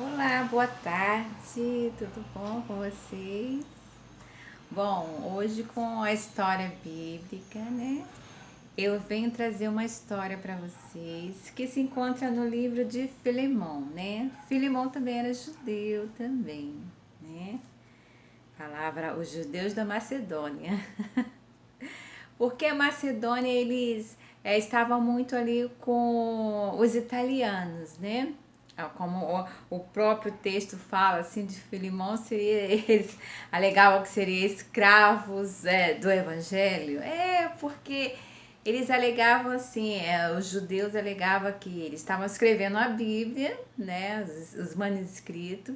Olá, boa tarde, tudo bom com vocês? Bom, hoje com a história bíblica, né? Eu venho trazer uma história para vocês que se encontra no livro de Filemão, né? Filemão também era judeu também, né? Palavra os judeus da Macedônia. Porque a Macedônia eles estavam muito ali com os italianos, né? Como o próprio texto fala assim de Filimão, seria eles alegavam que seriam escravos do Evangelho. Porque eles alegavam assim, os judeus alegavam que eles estavam escrevendo a Bíblia, né, os manuscritos,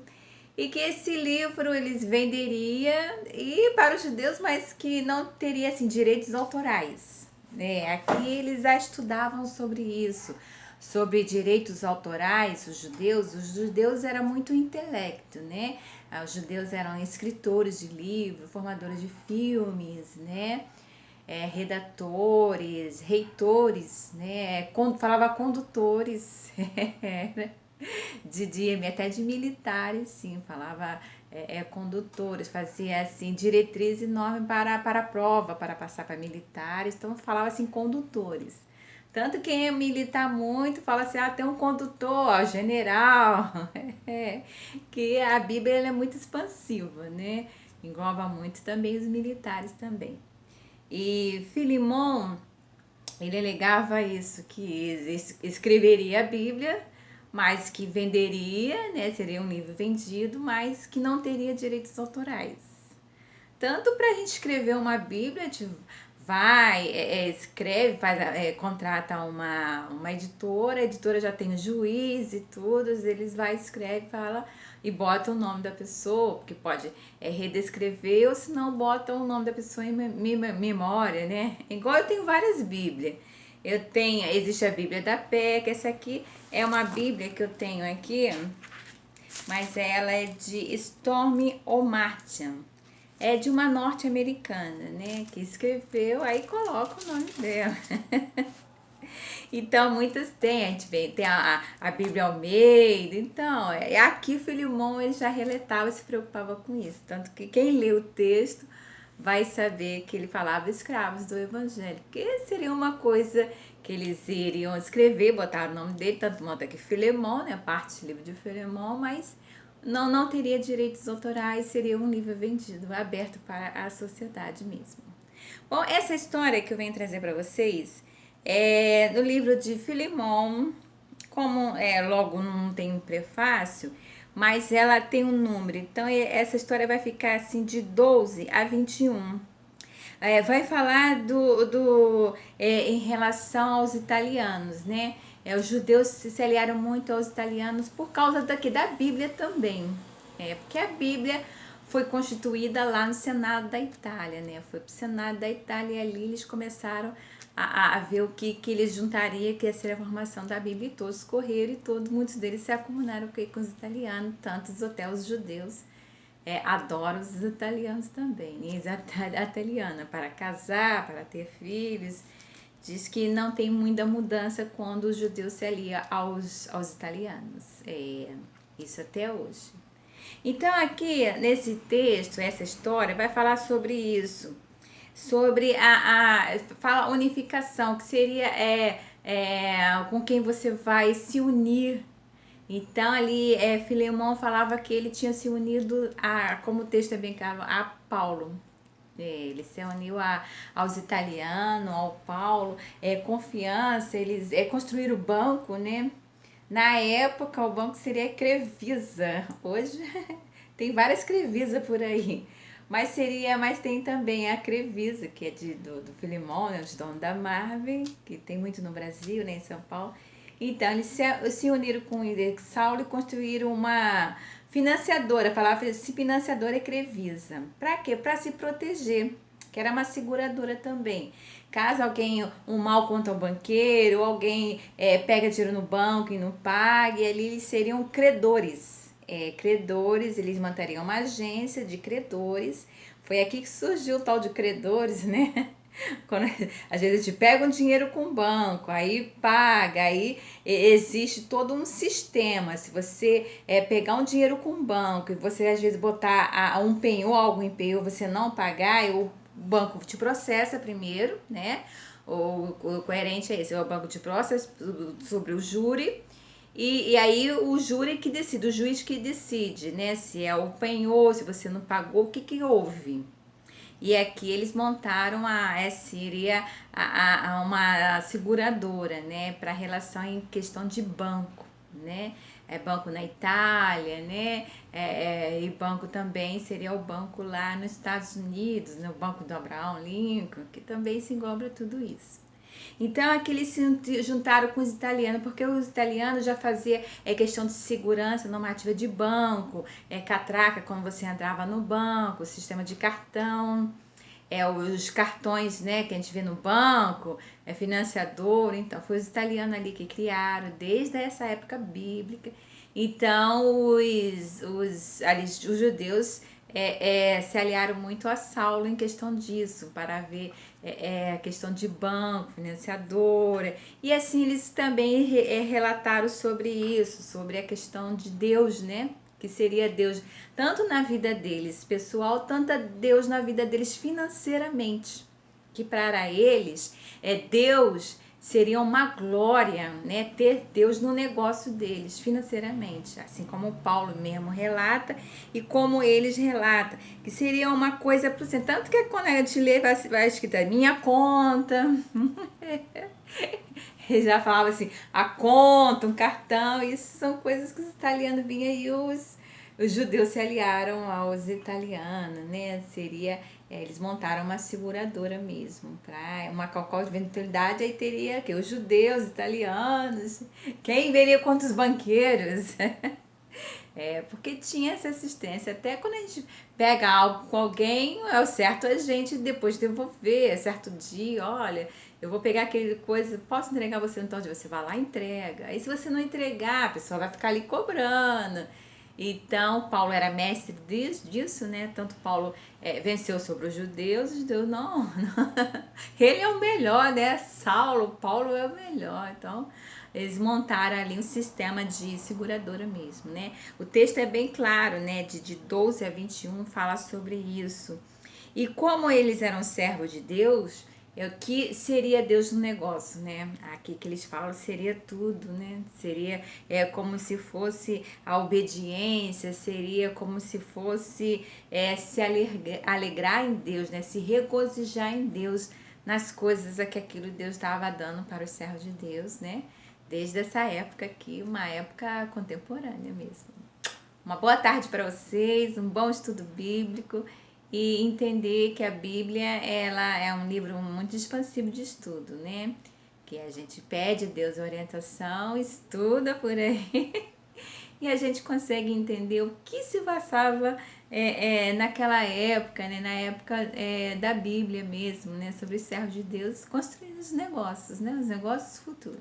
e que esse livro eles venderia e para os judeus, mas que não teria assim direitos autorais. Aqui eles já estudavam sobre isso, sobre direitos autorais, os judeus eram muito intelecto, né? Os judeus eram escritores de livros, formadores de filmes, né? Redatores, reitores, né? Falava condutores, até de militares, sim, falava condutores, fazia assim diretriz enorme para a prova, para passar para militares, então falava assim condutores. Tanto quem é militar muito fala assim, tem um condutor, ó, general, que a Bíblia ela é muito expansiva, né? Engloba muito também os militares também. E Filimão, ele alegava isso, que escreveria a Bíblia, mas que venderia, né, seria um livro vendido, mas que não teria direitos autorais. Tanto para a gente escrever uma Bíblia, a gente vai, escreve, contrata uma editora, a editora já tem o juiz e tudo, eles vai, escreve, fala e bota o nome da pessoa, porque pode redescrever, ou se não bota o nome da pessoa em memória, né? Igual eu tenho várias Bíblias. Existe a Bíblia da Pé, que essa aqui é uma Bíblia que eu tenho aqui, mas ela é de Stormy O'Martin. É de uma norte-americana, né? Que escreveu, aí coloca o nome dela. Então, muitas têm, a gente vê, tem a Bíblia Almeida. Então, aqui Filimão ele já reletava e se preocupava com isso. Tanto que quem lê o texto vai saber que ele falava escravos do Evangelho. Que seria uma coisa que eles iriam escrever, botar o nome dele, tanto modo que Filemão, né? Parte do livro de Filemão, mas não teria direitos autorais, seria um livro vendido, aberto para a sociedade mesmo. Bom, essa história que eu venho trazer para vocês é no livro de Filemão, como logo não tem um prefácio, mas ela tem um número, então essa história vai ficar assim de 12 a 21. Vai falar em relação aos italianos, né? Os judeus se aliaram muito aos italianos por causa da Bíblia também. Porque a Bíblia foi constituída lá no Senado da Itália, né? Foi pro Senado da Itália e ali eles começaram a ver o que eles juntariam, que ia ser a formação da Bíblia, e todos correram e muitos deles se acumularam com os italianos, tantos até os judeus adoram os italianos também, né? A italiana para casar, para ter filhos, diz que não tem muita mudança quando os judeus se aliam aos italianos, isso até hoje. Então aqui nesse texto, essa história vai falar sobre isso, sobre fala unificação, que seria com quem você vai se unir. Então ali Filemão falava que ele tinha se unido como o texto é bem claro, a Paulo. Ele se uniu aos italianos, ao Paulo, confiança, eles construíram o banco, né? Na época o banco seria Crevisa. Hoje tem várias Crevisa por aí. Mas tem também a Crevisa, que é do Filemão, né, os donos da Marvel, que tem muito no Brasil, né, em São Paulo. Então, eles se uniram com o Saulo e construíram uma financiadora, falava assim, financiadora é Crevisa. Para quê? Para se proteger, que era uma seguradora também. Caso alguém, um mal contra o banqueiro, ou alguém pega dinheiro no banco e não pague, ali eles seriam credores. Credores, eles mantariam uma agência de credores. Foi aqui que surgiu o tal de credores, né? Quando, às vezes a gente pega um dinheiro com o banco, aí paga, aí existe todo um sistema. Se você pegar um dinheiro com o banco e você às vezes botar um penhor, algo em penhor, você não pagar, o banco te processa primeiro, né? O coerente é esse, o banco te processa sobre o júri. E aí o júri que decide, o juiz que decide, né? Se é o penhor, se você não pagou, o que que houve? E aqui eles montaram seria uma seguradora, né, para relação em questão de banco, né? Banco na Itália, né? E banco também seria o banco lá nos Estados Unidos, né? O banco do Abraham Lincoln, que também se engloba tudo isso. Então aqui eles se juntaram com os italianos, porque os italianos já faziam questão de segurança normativa de banco, catraca quando você entrava no banco, sistema de cartão, os cartões, né, que a gente vê no banco, financiador. Então foi os italianos ali que criaram desde essa época bíblica. Então os judeus se aliaram muito a Saulo em questão disso, para ver a questão de banco, financiadora. E assim eles também relataram sobre isso, sobre a questão de Deus, né? Que seria Deus tanto na vida deles pessoal, tanto a Deus na vida deles financeiramente. Que para eles, Deus seria uma glória, né, ter Deus no negócio deles financeiramente, assim como o Paulo mesmo relata e como eles relatam, que seria uma coisa por cento. Tanto que quando a gente lê, vai escrito minha conta. Ele já falava assim, a conta, um cartão, isso são coisas que os italianos vinham e os judeus se aliaram aos italianos, né? Seria, eles montaram uma seguradora mesmo, para uma qualquer eventualidade, aí teria que os judeus, italianos, quem veria contra os banqueiros? Porque tinha essa assistência. Até quando a gente pega algo com alguém, é o certo a gente depois devolver, é certo dia, olha, eu vou pegar aquele coisa, posso entregar você no tal dia? Você vai lá e entrega. Aí se você não entregar, a pessoa vai ficar ali cobrando. Então, Paulo era mestre disso, né? Tanto Paulo venceu sobre os judeus não. Ele é o melhor, né? Paulo é o melhor. Então, eles montaram ali um sistema de seguradora mesmo, né? O texto é bem claro, né? De 12 a 21 fala sobre isso. E como eles eram servos de Deus, o que seria Deus no negócio, né? Aqui que eles falam seria tudo, né? Seria como se fosse a obediência, seria como se fosse se alegrar em Deus, né? Se regozijar em Deus nas coisas que aquilo Deus estava dando para os servos de Deus, né? Desde essa época aqui, uma época contemporânea mesmo. Uma boa tarde para vocês, um bom estudo bíblico e entender que a Bíblia ela é um livro muito expansivo de estudo, né? Que a gente pede a Deus orientação, estuda por aí e a gente consegue entender o que se passava naquela época, né? Na época da Bíblia mesmo, né? Sobre os servos de Deus construindo os negócios, né? Os negócios futuros.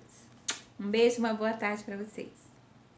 Um beijo, uma boa tarde para vocês.